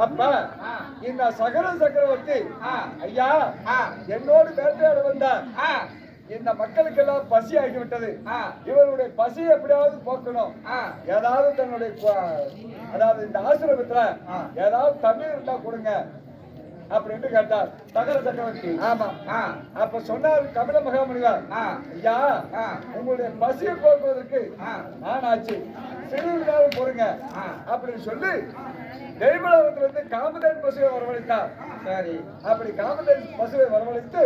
அப்ப இந்த சகல சக்கரவர்த்தி ஐயா என்னோடு வேட்டையாட வந்த இந்த மக்களுக்கெல்லாம் பசி ஆகிவிட்டது. இவருடைய பசி எப்படியாவது போக்கணும். ஏதாவது தன்னுடைய அதாவது இந்த ஆசிரமத்துல ஏதாவது தண்ணீர் இருந்தா கொடுங்க அப்படின்னு கேட்டார் சகல சக்கரவர்த்தி. ஆமா. அப்ப சொன்னார் கபில மகாமுனிவர், ஐயா உங்களுடைய பசியை போக்குவதற்கு நான் ஆச்சு, சிறிது நேரம் பொறுங்க அப்படின்னு சொல்லி தெய்வலோகத்திலிருந்து காமதேன் பசுவை வரவழைத்தார். சரி, அப்படி காமதேன் பசுவை வரவழைத்து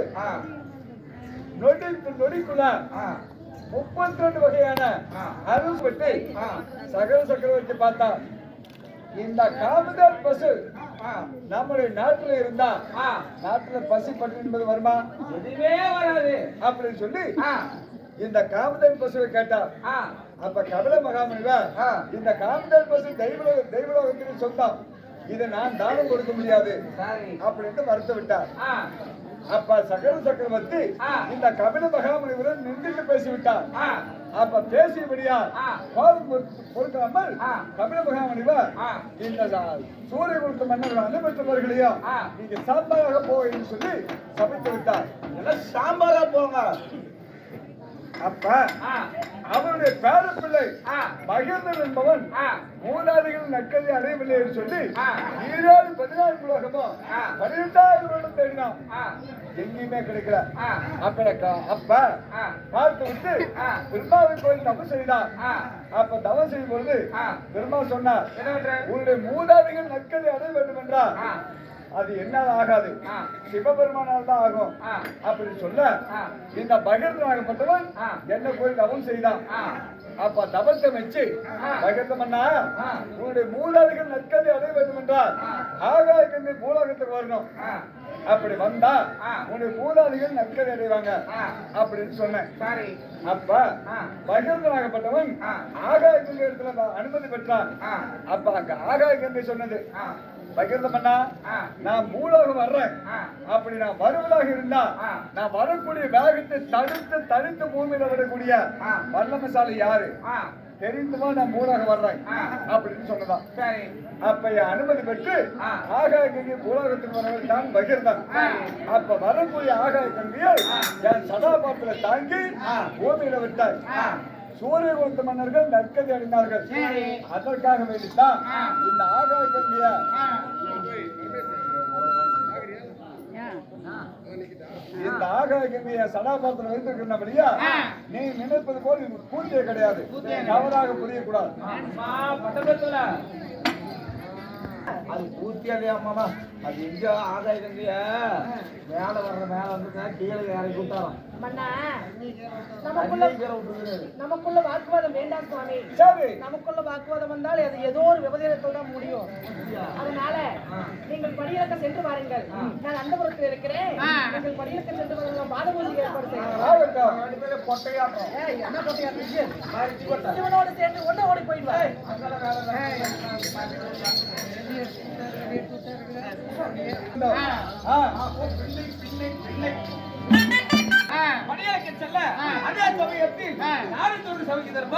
நொடிக்குள்ள 32 வகையான அருள் பெற்று சகல சக்கரவர்த்தி பார்த்தார். இந்த காமதேன் பசு நம்முடைய நாட்டுல இருந்தா நாட்டுல பசி பட்டு என்பது வருமா? எதுவுமே வராது அப்படின்னு சொல்லி இந்த காமதேன் பசுவை கேட்டார். அப்ப கபில மகாமுனிவர், இந்த காமதேன் பசு தெய்வலோகத்தின் சொந்தம், இதை நான் தானம் கொடுக்க முடியாது அப்படின்னு மறுத்து விட்டார். அப்ப சகல சக்கரவர்த்தி இந்த கபில மகாமுனிவரை நின்றுட்டு பேசிவிட்டார். அப்ப பேசியபடியா பொறுக்காமல் கபில மகாமுனிவர் இந்த சூரிய கொடுத்த மன்னர்கள் அனுமதித்தவர்களையும் நீங்க சாம்பாராக போக என்று சொல்லி சமைத்து விட்டார். சாம்பாரா போங்க. அப்ப அவருடைய பேர பிள்ளை மகிழ்ந்தன் என்பவன் மூதாதிகள் நற்கதி அடையவில்லை என்று சொல்லி 14 உலகமும் 12,000 வருடம் தேடினான், எங்கேயுமே கிடைக்கல. அப்ப பார்த்து விட்டு பெருமாவின் கோயில் தவம் செய்தார். அப்ப தவம் செய்யும் பொழுது பெருமா சொன்னார், உங்களுடைய மூதாதிகள் நற்கதி அடைய வேண்டும் என்றால் அது என்னால் ஆகாது, சிவபெருமானால் தான் ஆகும் அப்படின்னு சொல்ல இந்த பகிர்ந்து ஆகப்பட்டவன் என்ன போய் தவம் செய்தான். அப்ப தவத்தை வச்சு பகிர்ந்தமன்னா உன்னுடைய மூலாதிகள் நற்கதி அடைய வேண்டும் என்றால் ஆகாயத்திலிருந்து பூலோகத்துக்கு வரணும். அப்படி வந்தா உன்னுடைய மூலாதிகள் நற்கதி அடைவாங்க அப்படின்னு சொன்னேன். அப்ப பகிர்ந்தனாகப்பட்டவன் ஆகாயத்தின் இடத்துல அனுமதி பெற்றான். அப்ப அங்க ஆகாய சொன்னது, பகிர்ந்தமன்னா நான் பூலோகம் வர்றேன், அப்படி நான் வருவதாக இருந்தா நான் வரக்கூடிய வேகத்தை தடுத்து பூமியில விடக்கூடிய வல்லமசாலி யாரு தெரிந்துமா நான் பூலோகம் வர்றேன் அப்படின்னு சொன்னதான். அப்ப என் அனுமதி பெற்று ஆகாய கங்கை பூலோகத்துக்கு வரவர்கள் தான் பகிர்ந்தான். அப்ப வரக்கூடிய ஆகாய கங்கையை என் சதாபாத்திர தாங்கி பூமியில விட்டாய். சூரிய குலத்து மன்னர்கள் நற்கதி அடைந்தார்கள். அதற்காக வேண்டித்தான் இந்த ஆகாய கங்கைய இந்த ஆகாய கங்கைய சதாபாத்திரம் வைத்திருக்கிறபடியா நீ நினைப்பது போல் இது பூஜை கிடையாது, தவறாக புரியக்கூடாது. அது பூர்த்தி அடையாம அது எங்க ஆதாய கங்கைய மேல வந்து கீழே இறக்கி விட்டாராம். நமக்குள்ள வாக்குவாதம் வேண்டாம் சுவாமி. நமக்குள்ள வாக்குவாதம் வந்தால் அது ஏதோ ஒரு விபதீனத்தோட முடியும். அதனால நீங்கள் படியிறக்க சென்று வாருங்கள், நான் அந்த புறத்தில் இருக்கிறேன். நீங்கள் படியிறக்க சென்று வாருங்கள், பாதபூஜை ஏற்பாடு செய்யலாம். என்ன கொட்டையாட்டு இவனோடு சேர்ந்து ஒன்ன ஓடி போயிடுவார். படியாக்க செல்ல அதே சமயத்தில் நாடு தோடு சமைக்கிறப்ப